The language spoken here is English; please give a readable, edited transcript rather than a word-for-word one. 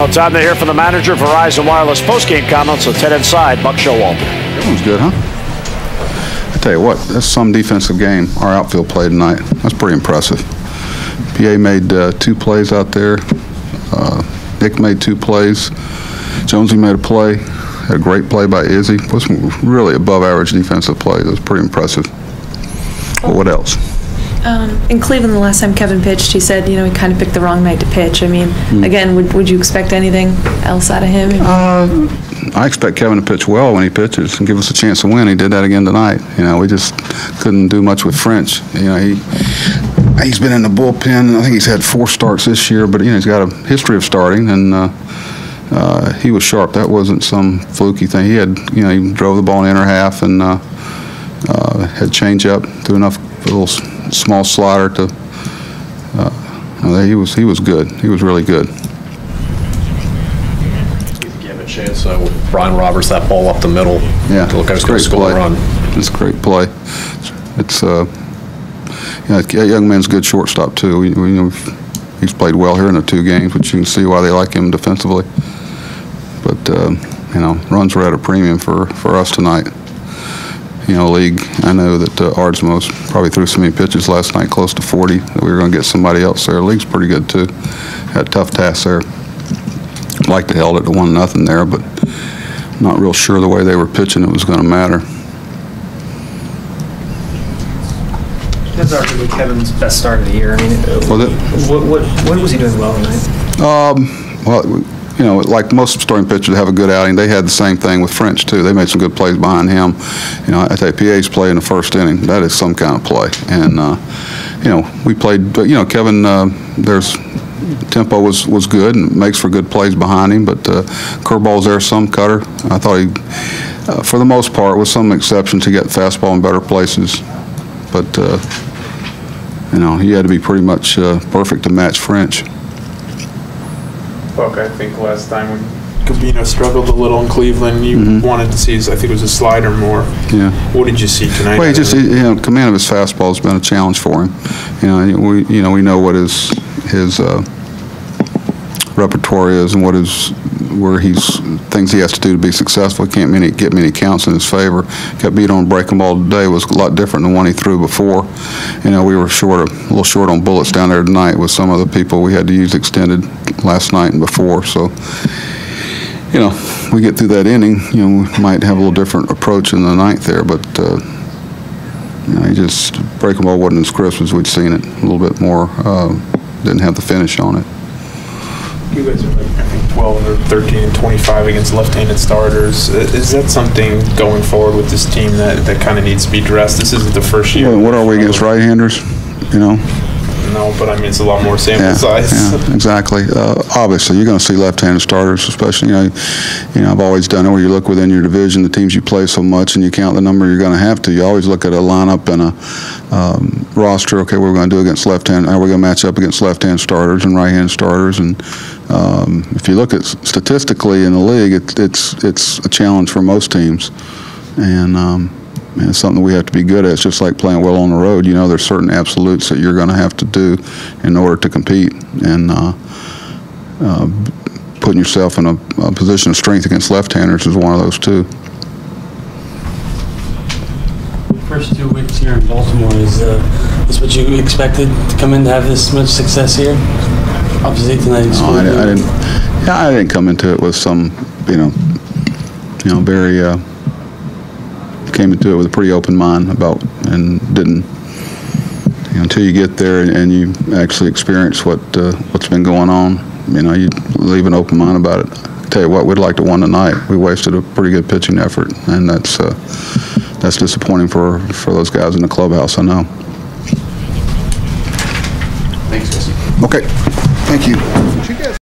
Well, time to hear from the manager of Verizon Wireless postgame comments with 10 inside, Buck Showalter. That was good, huh? I tell you what, that's some defensive game our outfield played tonight. That's pretty impressive. PA made 2 plays out there. Nick made 2 plays. Jonesy made a play. Had a great play by Izzy. It was really above average defensive play. It was pretty impressive. Well, what else? In Cleveland, the last time Kevin pitched, he said, he kind of picked the wrong night to pitch. I mean, again, would you expect anything else out of him? I expect Kevin to pitch well when he pitches and give us a chance to win. He did that again tonight. We just couldn't do much with French. He's been in the bullpen. I think he's had 4 starts this year, but he's got a history of starting, and he was sharp. That wasn't some fluky thing. He had, he drove the ball in the inner half and had change up, threw enough little small slider to. He was good. He was really good. Give him a chance with Brian Roberts, that ball up the middle. Yeah, to look at it's a great score play. Run. It's a great play. It's that young man's a good shortstop too. He's played well here in the 2 games, but you can see why they like him defensively. But runs were at a premium for us tonight. League, I know that Ardsmos probably threw so many pitches last night, close to 40, that we were going to get somebody else there. The league's pretty good too. Had a tough task there. Like they held it to 1-0 there, but not real sure the way they were pitching it was going to matter. That's arguably Kevin's best start of the year. I mean, what was he doing well tonight? Like most starting pitchers have a good outing. They had the same thing with French too. They made some good plays behind him. I tell you, PA's play in the first inning, that is some kind of play. And we played, but Kevin, there's tempo was good and makes for good plays behind him. But curveballs there, some cutter. I thought he, for the most part, with some exceptions, he got fastball in better places. But he had to be pretty much perfect to match French. Buck, I think last time when Gabino struggled a little in Cleveland, you wanted to see his, I think it was a slider more. Yeah. What did you see tonight? Well, command of his fastball has been a challenge for him. We know what his repertoire is and where things he has to do to be successful. He can't get many counts in his favor. Got beat on breaking ball today. Was a lot different than one he threw before. We were a little short on bullets down there tonight with some of the people we had to use extended last night and before. So, we get through that inning. We might have a little different approach in the 9th there, but he just breaking ball wasn't as crisp as we'd seen it. A little bit more. Didn't have the finish on it. You guys are like, I think, 12 or 13 and 25 against left-handed starters. Is that something going forward with this team that kind of needs to be addressed? This isn't the first year. Well, what are we against right-handers? No, but I mean, it's a lot more sample size. Yeah, exactly. Obviously, you're going to see left-handed starters, especially, I've always done it where you look within your division, the teams you play so much, and you count the number you're going to have to. You always look at a lineup and a roster. Okay, what we're going to do against left-hand. How are we going to match up against left-hand starters and right-hand starters? And if you look at statistically in the league, it's a challenge for most teams, and it's something we have to be good at. It's just like playing well on the road. There's certain absolutes that you're going to have to do in order to compete, and putting yourself in a position of strength against left-handers is one of those too. First 2 weeks here in Baltimore, is what you expected to come in to have this much success here? Obviously tonight. No, I didn't come into it with some, very. Came into it with a pretty open mind and didn't. Until you get there and you actually experience what's been going on, you leave an open mind about it. I tell you what, we'd like to win tonight. We wasted a pretty good pitching effort, and that's disappointing for those guys in the clubhouse. I know. Thanks, Jesse. Okay, thank you.